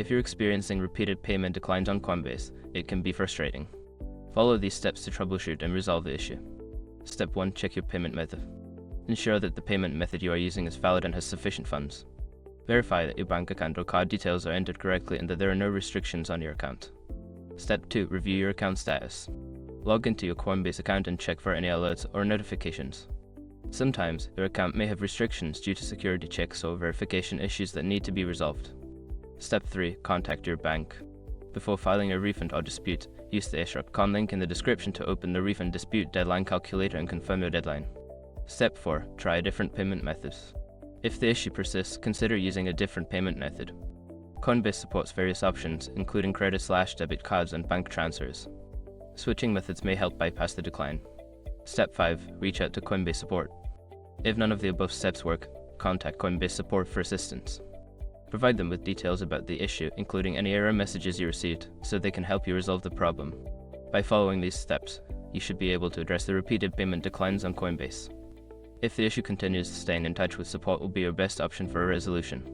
If you're experiencing repeated payment declines on Coinbase, it can be frustrating. Follow these steps to troubleshoot and resolve the issue. Step 1. Check your payment method. Ensure that the payment method you are using is valid and has sufficient funds. Verify that your bank account or card details are entered correctly and that there are no restrictions on your account. Step 2. Review your account status. Log into your Coinbase account and check for any alerts or notifications. Sometimes, your account may have restrictions due to security checks or verification issues that need to be resolved. Step 3. Contact your bank. Before filing a refund or dispute, use the issue.com link in the description to open the refund dispute deadline calculator and confirm your deadline. Step 4. Try different payment methods. If the issue persists, consider using a different payment method. Coinbase supports various options, including credit/debit cards and bank transfers. Switching methods may help bypass the decline. Step 5. Reach out to Coinbase support. If none of the above steps work, contact Coinbase support for assistance. Provide them with details about the issue, including any error messages you received, so they can help you resolve the problem. By following these steps, you should be able to address the repeated payment declines on Coinbase. If the issue continues, staying in touch with support will be your best option for a resolution.